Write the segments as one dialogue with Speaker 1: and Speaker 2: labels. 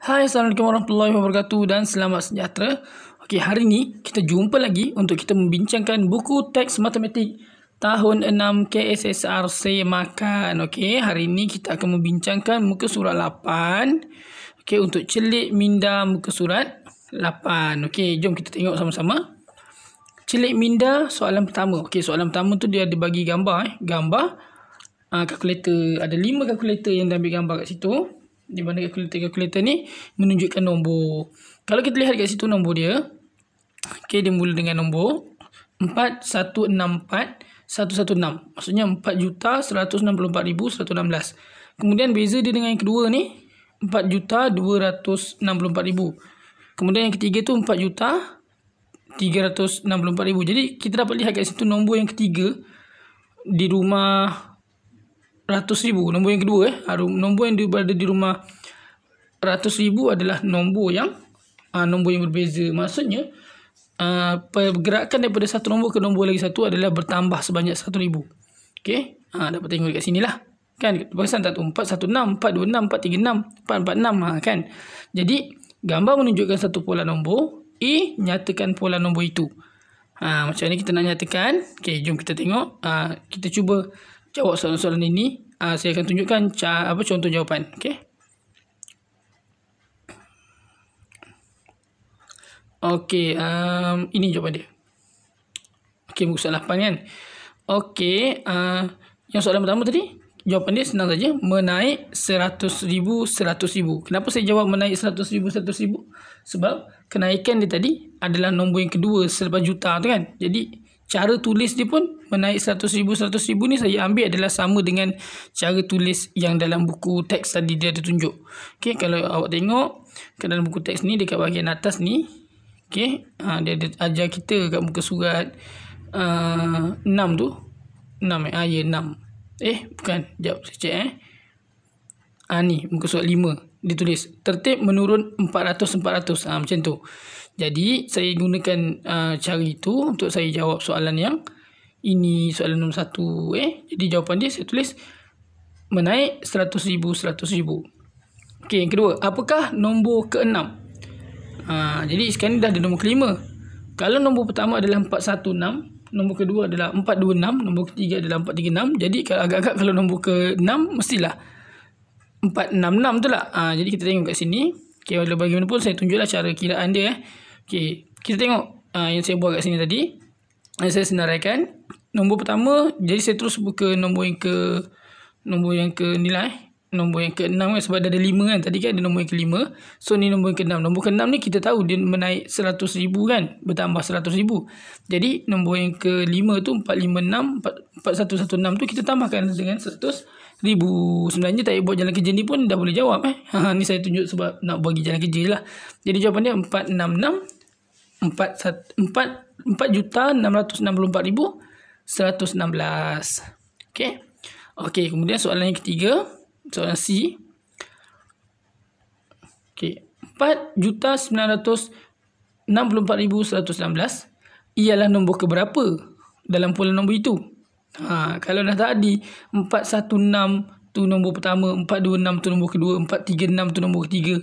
Speaker 1: Hai, Assalamualaikum warahmatullahi wabarakatuh dan selamat sejahtera. Okey, hari ni kita jumpa lagi untuk kita membincangkan buku teks matematik tahun 6 KSSR Semakan. Okey, hari ni kita akan membincangkan muka surat 8. Okey, untuk celik minda muka surat 8. Okey, jom kita tengok sama-sama. Celik minda soalan pertama. Okey, soalan pertama tu dia ada bagi gambar gambar kalkulator. Ada 5 kalkulator yang dah ambil gambar kat situ. Di mana kalkulator ni menunjukkan nombor. Kalau kita lihat kat situ nombor dia. Okey, dia mula dengan nombor 4164 116. Maksudnya 4,164,116. Kemudian beza dia dengan yang kedua ni 4,264,000. Kemudian yang ketiga tu 4,364,000. Jadi kita dapat lihat kat situ nombor yang ketiga di rumah ratus ribu. Nombor yang kedua nombor yang berada di rumah ratus ribu adalah nombor yang berbeza. Maksudnya pergerakan daripada satu nombor ke nombor lagi satu adalah bertambah sebanyak 1,000. Okey, dapat tengok dekat sini lah. Kan perasan tak tu 416, 426, 436, 446 kan. Jadi gambar menunjukkan satu pola nombor, A nyatakan pola nombor itu. Macam ni kita nak nyatakan. Okey, jom kita tengok. Kita cuba jawab soalan-soalan ini. Saya akan tunjukkan contoh jawapan. Okey. Okey, ini jawapan dia. Okey, muka soalan 8 kan. Okey, yang soalan pertama tadi, jawapan dia senang saja, menaik 100,000 100,000. Kenapa saya jawab menaik 100,000 100,000? Sebab kenaikan dia tadi adalah nombor yang kedua selepas juta tu kan. Jadi cara tulis dia pun menaik 100,000 100,000 ni saya ambil adalah sama dengan cara tulis yang dalam buku teks tadi dia ada tunjuk. Okey, kalau awak tengok kat dalam buku teks ni dekat bahagian atas ni, okey, dia ada ajar kita kat muka surat 6 tu. 6 ya 6. Bukan, jap saya cek ni muka surat 5 dia tulis tertib menurun 400 macam tu. Jadi saya gunakan cara itu untuk saya jawab soalan yang ini, soalan nombor 1. Jadi jawapan dia saya tulis menaik 100,000 100,000. Okey, yang kedua, apakah nombor ke-6? Jadi sekarang ni dah ada nombor ke-5. Kalau nombor pertama adalah 416, nombor kedua adalah 426, nombor ketiga adalah 436. Jadi agak-agak kalau nombor ke-6 mestilah 466 tu lah. Jadi kita tengok kat sini. Okey, walau bagaimanapun saya tunjuklah cara kiraan dia. Okey, kita tengok yang saya buat kat sini tadi. Saya senaraikan. Nombor pertama, jadi saya terus buka nombor yang ke nilai. Nombor yang ke-6 kan, sebab dah ada 5 kan. Tadi kan ada nombor yang ke-5. So ni nombor yang ke-6. Nombor ke-6 ni kita tahu dia menaik 100,000 kan. Bertambah 100,000. Jadi nombor yang ke-5 tu 456, 4116 tu kita tambahkan dengan 100,000. Sebenarnya tak payah buat jalan kerja ni pun dah boleh jawab. Ni saya tunjuk sebab nak bagi jalan kerja lah. Jadi jawapan dia 466 4,664,116. Okey. Okey, kemudian soalan yang ketiga, soalan C. Okey, 4,964,116 ialah nombor keberapa dalam pola nombor itu? Kalau dah tadi 416 tu nombor pertama, 426 tu nombor kedua, 436 tu nombor ketiga.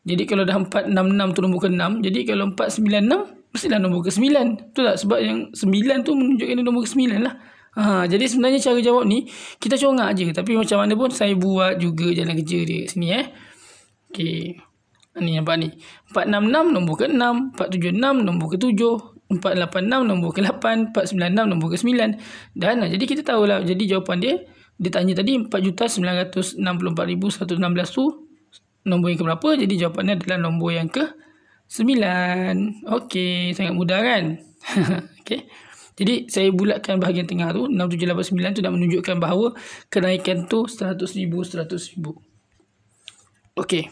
Speaker 1: Jadi kalau dah 466 tu nombor ke-6, jadi kalau 496 mestilah nombor ke-9. Betul tak? Sebab yang 9 tu menunjukkan nombor ke-9 lah. Jadi sebenarnya cara jawab ni kita congak je, tapi macam mana pun saya buat juga jalan kerja dia kat sini Okey. Ni nampak ni. 466 nombor ke-6, 476 nombor ke-7, 486 nombor ke-8, 496 nombor ke-9. Dan jadi kita tahulah. Jadi jawapan dia tanya tadi 4,964,116 tu nombor yang keberapa? Jadi jawapannya adalah nombor yang ke-9. Okey, sangat mudah kan? Okey. Jadi saya bulatkan bahagian tengah tu 6789 tu nak menunjukkan bahawa kenaikan tu 100,000 100,000. Okey.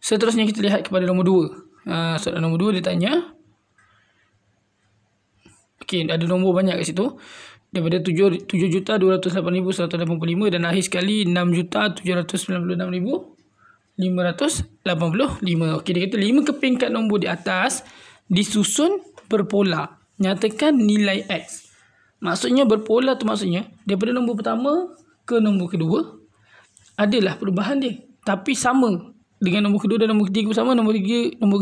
Speaker 1: Seterusnya kita lihat kepada nombor 2. Soalan nombor 2 dia tanya. Okey, ada nombor banyak kat situ. Daripada 7,208,185 dan akhir sekali 6,796,585. Okey, dia kata 5 keping kat nombor di atas disusun berpola. Nyatakan nilai X. Maksudnya berpola tu maksudnya daripada nombor pertama ke nombor kedua adalah perubahan dia, tapi sama. dengan nombor kedua dan nombor ketiga sama, nombor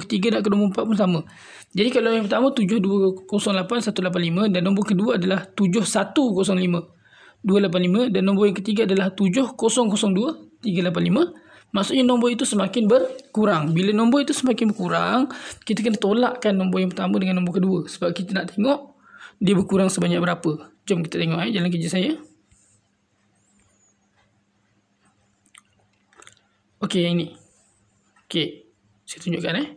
Speaker 1: ketiga nak ke nombor 4 pun sama. Jadi kalau yang pertama 7208 185 dan nombor kedua adalah 7105 285 dan nombor yang ketiga adalah 7002 385. Maksudnya nombor itu semakin berkurang. Bila nombor itu semakin berkurang, kita kena tolakkan nombor yang pertama dengan nombor kedua. Sebab kita nak tengok dia berkurang sebanyak berapa. Jom kita tengok jalan kerja saya. Okey, yang ini. Okey, saya tunjukkan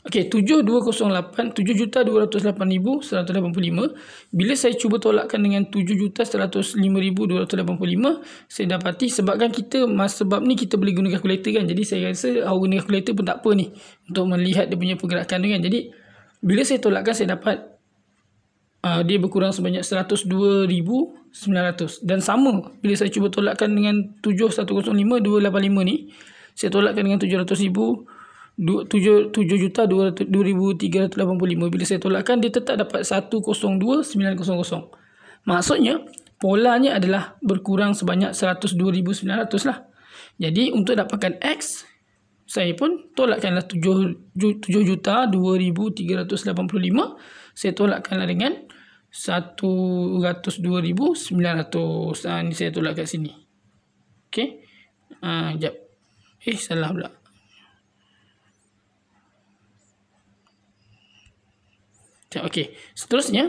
Speaker 1: Okey, 7208 7,208,185. Bila saya cuba tolakkan dengan 7,105,285, saya dapati sebabkan sebab ni kita boleh guna kalkulator kan. Jadi saya rasa awak guna kalkulator pun tak apa ni untuk melihat dia punya pergerakan tu kan. Jadi bila saya tolakkan saya dapat dia berkurang sebanyak 102,900 dan sama bila saya cuba tolakkan dengan 7,105,285 ni, saya tolakkan dengan 7,200,385. Bila saya tolakkan dia tetap dapat 102,900. Maksudnya polanya adalah berkurang sebanyak 102,900 lah. Jadi untuk dapatkan X, saya pun tolakkanlah 7,200,385. Saya tolakkanlah dengan 102,900. Ni saya tolak kat sini. Okey. Sekejap. Salah pula. Okey, seterusnya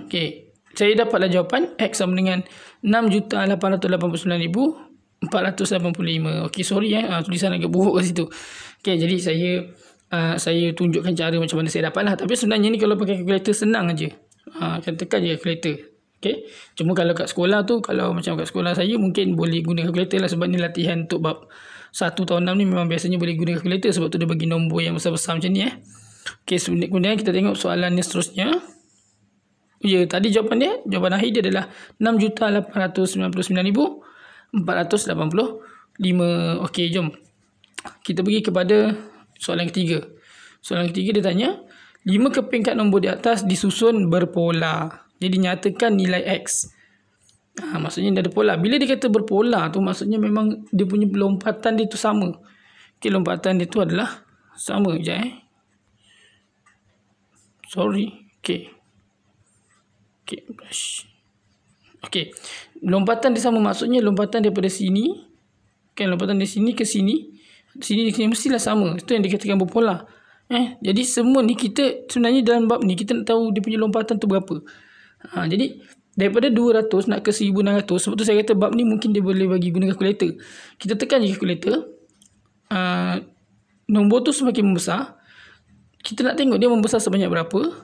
Speaker 1: okey, saya dapatlah jawapan X sama dengan 6,889,485. Okey, sorry tulisan agak buruk kat situ. Okey, jadi saya tunjukkan cara macam mana saya dapatlah. Tapi sebenarnya ni kalau pakai kalkulator senang aja. Akan tekan je kalkulator. Okey. Cuma kalau kat sekolah tu, kalau macam kat sekolah saya mungkin boleh guna kalkulator lah sebab ni latihan untuk bab 1 tahun 6 ni memang biasanya boleh guna kalkulator sebab tu dia bagi nombor yang besar-besar macam ni Okey, kemudian kita tengok soalan yang seterusnya. Ya, tadi jawapan akhir dia adalah 6,899,485. Okey, jom. Kita pergi kepada soalan ketiga. Soalan ketiga dia tanya, 5 keping kad nombor di atas disusun berpola. Jadi nyatakan nilai X. Maksudnya dia ada pola. Bila dia kata berpola tu maksudnya memang dia punya lompatan dia tu sama. Okey, lompatan dia tu adalah sama. Sekejap Sorry. Okey. Okey. Lompatan dia sama, maksudnya lompatan daripada sini. Kan lompatan dari sini ke sini. Sini mestilah sama. Itu yang dikatakan berpola. Jadi semua ni kita sebenarnya dalam bab ni kita nak tahu dia punya lompatan tu berapa. Jadi daripada 200 nak ke 1,600. Sebab tu saya kata bab ni mungkin dia boleh bagi guna kalkulator. Kita tekan je kalkulator. Nombor tu semakin membesar. Kita nak tengok dia membesar sebanyak berapa.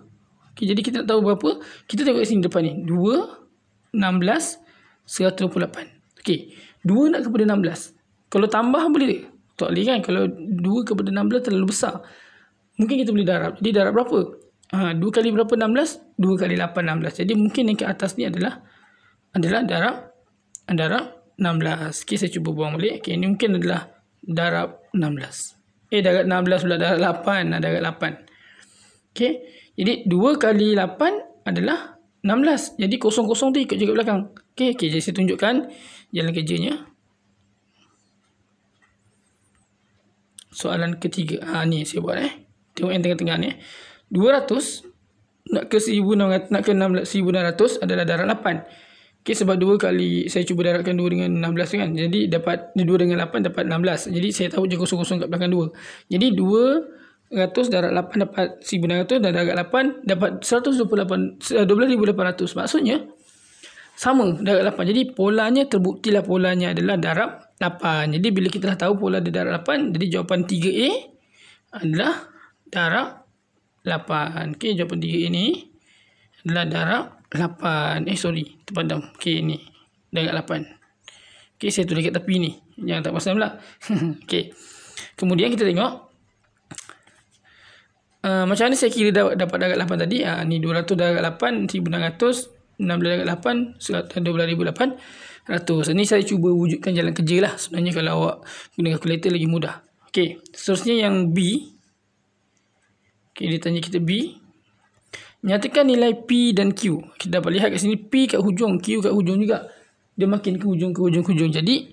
Speaker 1: Okay, jadi kita nak tahu berapa. Kita tengok kat sini depan ni. 2, 16, 128. Okey, 2 nak kepada 16. Kalau tambah boleh tak? Tak boleh kan? Kalau 2 kepada 16 terlalu besar. Mungkin kita boleh darab. Jadi darab berapa? 2 kali berapa 16? 2 kali 8, 16. Jadi mungkin yang ke atas ni adalah darab 16. Okey, saya cuba buang balik. Okey, ni mungkin adalah darab 16. Darab 16 pula, darab 8. Darab 8. Okey. Jadi 2 kali 8 adalah 16. Jadi kosong-kosong tu ikut je kat belakang. Okey, jadi saya tunjukkan jalan kerjanya. Soalan ketiga. Ni saya buat Tengok yang tengah-tengah ni. 200 nak ke 1,600 adalah darab 8. Okey, sebab 2 kali saya cuba darabkan 2 dengan 16 kan. Jadi dapat 2 dengan 8 dapat 16. Jadi saya tahu je kosong-kosong kat belakang 2. Jadi 200 darab 8 dapat 1,600 dan darab 8 dapat 12,800. Maksudnya sama darab 8. Jadi polanya terbuktilah polanya adalah darab 8. Jadi bila kita dah tahu pola dia darab 8, jadi jawapan 3A adalah darab 8. Okey, jawapan 3A ni adalah darab 8. Terpadam. Okey, ni darab 8. Okey, saya tulis kat tepi ni. Jangan tak pasal pula. Okey. Kemudian kita tengok macam mana saya kira dapat darab 8 tadi. Ni 200 darab 8, 1,600, 16 darab 8, 12,800. Ini saya cuba wujudkan jalan kerja lah. Sebenarnya kalau awak guna kalkulator lagi mudah. Okey, seterusnya yang B. Okey, dia tanya kita B. Nyatakan nilai P dan Q. Kita dapat lihat kat sini P kat hujung, Q kat hujung juga. Dia makin ke hujung. Jadi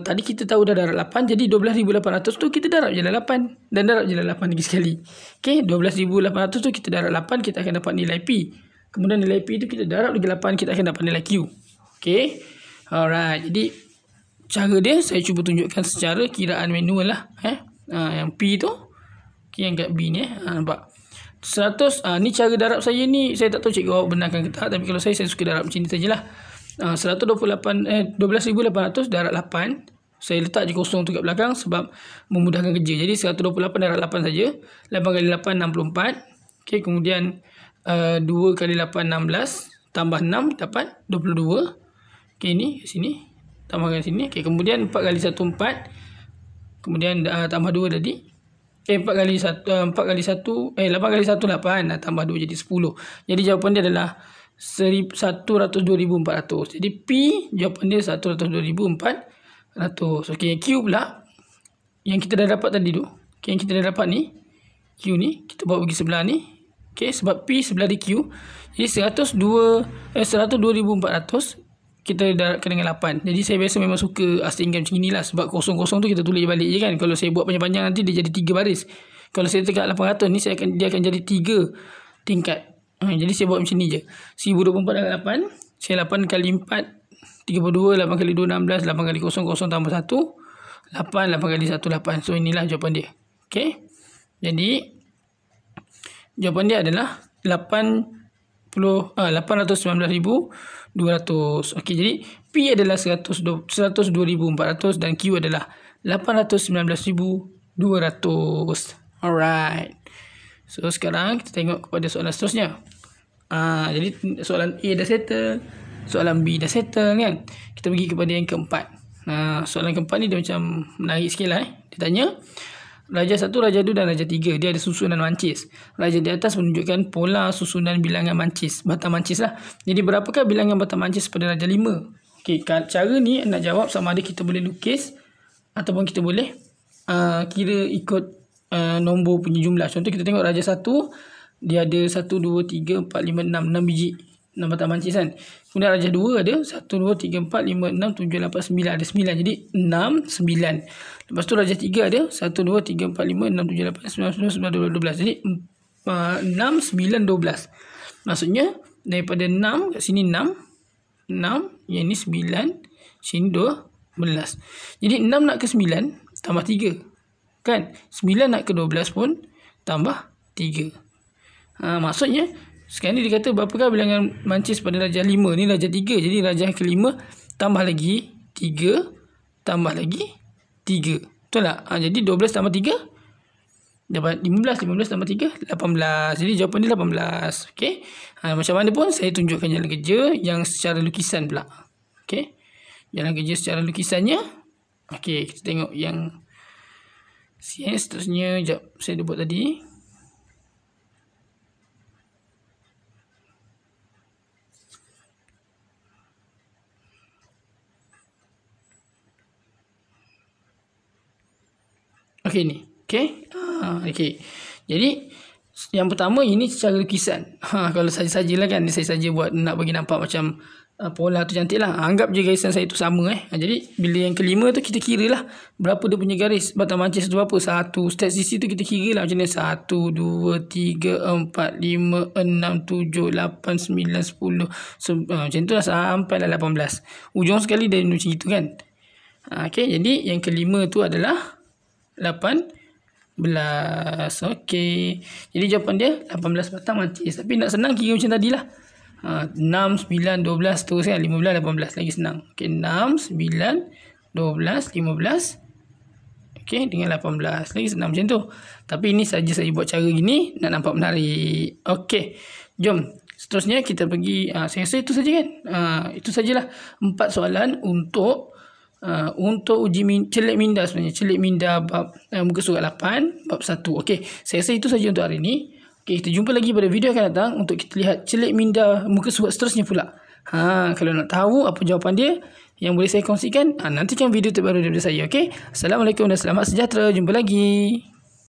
Speaker 1: tadi kita tahu dah darab 8. Jadi 12,800 tu kita darab je lah 8. Dan darab je lah 8 lagi sekali. Okay, 12,800 tu kita darab 8, kita akan dapat nilai P. Kemudian nilai P tu kita darab lagi 8, kita akan dapat nilai Q. Okay, alright. Jadi cara dia saya cuba tunjukkan secara kiraan manual lah. Yang P tu, okay, yang kat B ni. Nampak 100, ni cara darab saya ni. Saya tak tahu cikgu awak benarkan ke tak, tapi kalau saya suka darab macam ni sajalah. 12,800 darab 8. Saya letak je kosong tu kat belakang sebab memudahkan kerja. Jadi 128 darab 8 saja. 8 kali 8 64. Okey, kemudian 2 kali 8 16 tambah 6 dapat 22. Okey, ni sini tambahkan sini. Okey, kemudian 4 kali 1 4. Kemudian tambah 2 tadi. 4 kali 1 8 kali 1 8 tambah 2 jadi 10. Jadi jawapan dia adalah 102,400. Jadi P jawapan dia 102,400. Okey, Q pula yang kita dah dapat tadi tu. Okey, yang kita dah dapat ni, Q ni kita bawa pergi sebelah ni. Okey, sebab P sebelah di Q. Jadi 102,400 kita darabkan dengan 8. Jadi saya biasa memang suka asingkan macam inilah, sebab kosong-kosong tu kita tulis balik je kan. Kalau saya buat panjang-panjang nanti dia jadi 3 baris. Kalau saya tekan 800 ni dia akan jadi 3 tingkat. Jadi saya buat macam ni je. 1024 darab 8. Saya 8 kali 4 32, 8 kali 2 16, 8 kali 0 0 tambah 1 8, 8 kali 1 8. So inilah jawapan dia. Okey. Jadi jawapan dia adalah 819,200. Okey, jadi P adalah 102,400 dan Q adalah 819,200. Alright. So sekarang kita tengok kepada soalan seterusnya. Jadi soalan A dah settle, soalan B dah settle kan. Kita pergi kepada yang keempat. Soalan keempat ni dia macam menarik sikit lah. Dia tanya, Raja 1, Raja 2 dan Raja 3 dia ada susunan mancis. Raja di atas menunjukkan pola susunan bilangan mancis, batang mancis lah. Jadi berapakah bilangan batang mancis pada Raja 5? Okey, cara ni nak jawab sama ada kita boleh lukis ataupun kita boleh kira ikut nombor punya jumlah. Contoh kita tengok Raja 1 dia ada 1 2 3 4 5 6 biji 6 batang mancis kan. Kemudian Raja 2 ada 1 2 3 4 5 6 7 8 9, ada 9. Jadi 6 9. Lepas tu Raja 3 ada 1 2 3 4 5 6 7 8 9 10 11 12. Jadi 6 9 12. Maksudnya daripada 6 kat sini 6 yang ni 9, sini 12. Jadi 6 nak ke 9 tambah 3. Kan? 9 nak ke 12 pun tambah 3. Maksudnya sekarang ni dia kata berapakah bilangan mancis pada Raja 5. Ni Raja 3. Jadi Raja ke-5 tambah lagi 3 tambah lagi 3. Betul tak? Jadi 12 tambah 3 dapat 15. 15 tambah 3 18. Jadi jawapan dia 18. Okey. Macam mana pun saya tunjukkan jalan kerja yang secara lukisan pula. Okey. Jalan kerja secara lukisannya. Okey, kita tengok yang seterusnya. Sekejap, saya dah buat tadi. Okey ni. Okey. Okey. Jadi yang pertama ini secara lukisan. Kalau saja-sajalah kan, saya saja buat nak bagi nampak macam pola tu cantik lah. Anggap je garisan saya tu sama Jadi bila yang kelima tu kita kira lah berapa dia punya garis batang mancis tu berapa. 1 step sisi tu kita kira lah macam ni. 1 2 3 4 5 6 7 8 9 10. Macam tu lah sampai lah 18. Ujung sekali dia macam itu kan. Okey, jadi yang kelima tu adalah 18. Okey. Jadi jawapan dia 18 batang mancis. Tapi nak senang kira macam tadilah. 6, 9, 12 terus kan. 15, 18 lagi senang. Okey, 6, 9, 12, 15. Okey, dengan 18 lagi senang macam tu. Tapi ini saja saya buat cara gini nak nampak menarik. Okey, jom seterusnya kita pergi. Saya rasa itu saja kan. Itu sajalah 4 soalan untuk uji celik minda sebenarnya. Celik minda bab muka surat 8 bab 1. Okey, saya rasa itu saja untuk hari ini. Okey, kita jumpa lagi pada video akan datang untuk kita lihat celik minda muka surat seterusnya pula. Kalau nak tahu apa jawapan dia yang boleh saya kongsikan, nantikan video terbaru daripada saya. Okey, Assalamualaikum dan selamat sejahtera. Jumpa lagi.